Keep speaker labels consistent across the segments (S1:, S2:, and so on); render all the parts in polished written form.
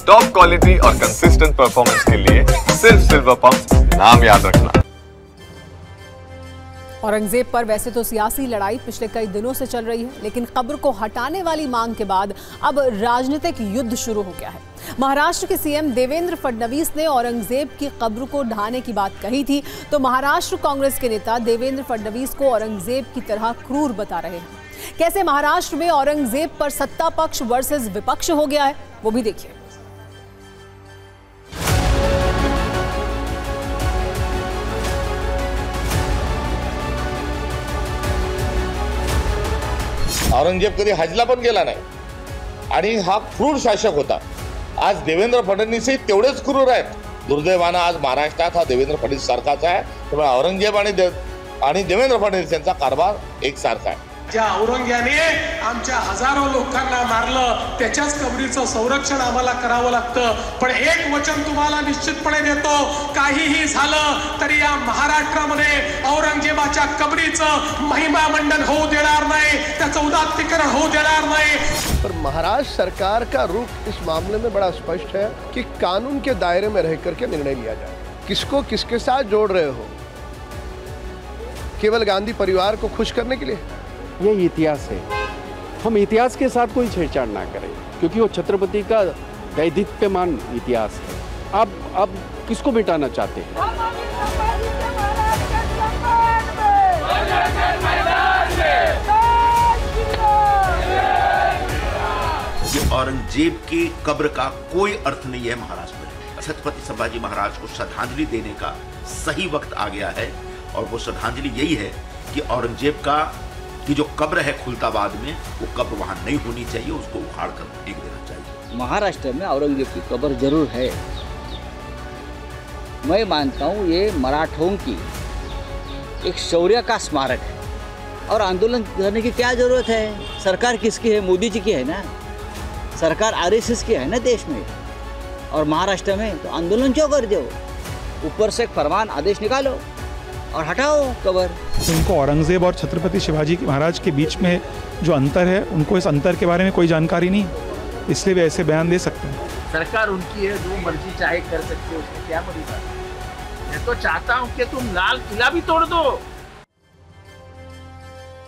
S1: Top quality और consistent performance के लिए सिर्फ सिल्वर पंप नाम याद रखना।
S2: औरंगजेब पर वैसे तो सियासी लड़ाई पिछले कई दिनों से चल रही है, लेकिन कब्र को हटाने वाली मांग के बाद अब राजनीतिक युद्ध शुरू हो गया है। महाराष्ट्र के सीएम देवेंद्र फडणवीस ने औरंगजेब की कब्र को ढहाने की बात कही थी, तो महाराष्ट्र कांग्रेस के नेता देवेंद्र फडणवीस को औरंगजेब की तरह क्रूर बता रहे हैं। कैसे महाराष्ट्र में औरंगजेब पर सत्ता पक्ष वर्सेस विपक्ष हो गया है, वो भी देखिए।
S3: औरंगजेब कधी हजला पण गेला नाही आणि हा क्रूर शासक होता। आज देवेंद्र फडणवीसही तेवढेच क्रूर आहेत। दुर्दैवानं आज महाराष्ट्रात हा देवेंद्र फडणवीस सारखाच आहे। त्यामुळे औरंगजेब आणि देवेंद्र फडणवीस यांचा कारभार एकसारखा आहे।
S4: ज्या औरंग्याने आमच्या हजारो लोकांना मारलं, त्याच्याच कबरीचं संरक्षण आम्हाला करावं लागतं। पण एक वचन तुम्हाला निश्चितपणे देतो, काहीही झालं तरी या महाराष्ट्रामध्ये औरंगजेबाच्या कबरीचं महिमा मंडन होऊ देणार नाही, त्याचं उदात्तीकरण होऊ देणार नाही।
S5: पर महाराष्ट्र सरकार का रुख इस मामले में बड़ा स्पष्ट है कि कानून के दायरे में रहकर के निर्णय लिया जाए। किसको किसके साथ जोड़ रहे हो? केवल गांधी परिवार को खुश करने के लिए?
S6: ये इतिहास है, हम इतिहास के साथ कोई छेड़छाड़ ना करें, क्योंकि वो छत्रपति का दैदिप्यमान इतिहास है। अब किसको मिटाना चाहते हैं?
S7: ये औरंगजेब की कब्र का कोई अर्थ नहीं है महाराष्ट्र में। छत्रपति संभाजी महाराज को श्रद्धांजलि देने का सही वक्त आ गया है, और वो श्रद्धांजलि यही है कि औरंगजेब की जो कब्र है खुलताबाद में, वो कब्र वहां नहीं होनी चाहिए, उसको उखाड़ कर फेंक देना चाहिए।
S8: महाराष्ट्र में औरंगजेब की कब्र जरूर है। मैं मानता हूँ ये मराठों की एक शौर्य का स्मारक है, और आंदोलन करने की क्या जरूरत है? सरकार किसकी है? मोदी जी की है ना। सरकार आरएसएस की है ना देश में, और महाराष्ट्र में तो आंदोलन क्यों कर दो? ऊपर से एक फरमान आदेश निकालो और हटाओ कब्र।
S9: उनको औरंगजेब और छत्रपति शिवाजी महाराज के बीच में जो अंतर है, उनको इस अंतर के बारे में कोई जानकारी नहीं, इसलिए वे ऐसे बयान दे सकते हैं।
S10: सरकार उनकी है, जो मर्जी चाहे कर सकती है, उसमें क्या बड़ी बात है? मैं तो चाहता हूँ कि तुम लाल किला भी तोड़ दो।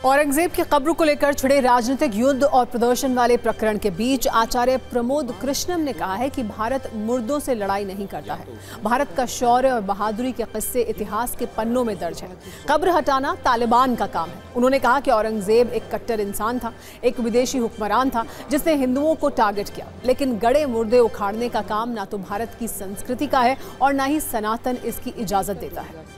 S2: औरंगजेब की कब्र को लेकर छिड़े राजनीतिक युद्ध और प्रदर्शन वाले प्रकरण के बीच आचार्य प्रमोद कृष्णम ने कहा है कि भारत मुर्दों से लड़ाई नहीं करता है। भारत का शौर्य और बहादुरी के किस्से इतिहास के पन्नों में दर्ज है। कब्र हटाना तालिबान का काम है। उन्होंने कहा कि औरंगजेब एक कट्टर इंसान था, एक विदेशी हुक्मरान था जिसने हिंदुओं को टारगेट किया, लेकिन गड़े मुर्दे उखाड़ने का काम ना तो भारत की संस्कृति का है और ना ही सनातन इसकी इजाजत देता है।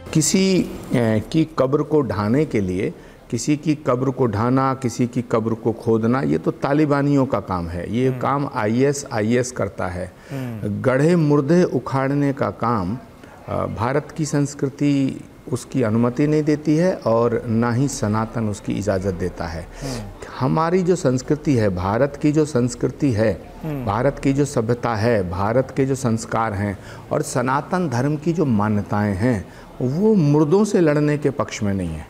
S11: किसी की कब्र को ढाने के लिए, किसी की कब्र को ढाना, किसी की कब्र को खोदना, ये तो तालिबानियों का काम है। ये काम आईएस करता है। गढ़े मुर्दे उखाड़ने का काम भारत की संस्कृति उसकी अनुमति नहीं देती है, और ना ही सनातन उसकी इजाज़त देता है। हमारी जो संस्कृति है, भारत की जो संस्कृति है, भारत की जो सभ्यता है, भारत के जो संस्कार हैं और सनातन धर्म की जो मान्यताएं हैं, वो मुर्दों से लड़ने के पक्ष में नहीं है।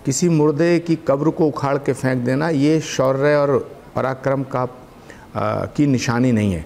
S11: किसी मुर्दे की कब्र को उखाड़ के फेंक देना ये शौर्य और पराक्रम की निशानी नहीं है।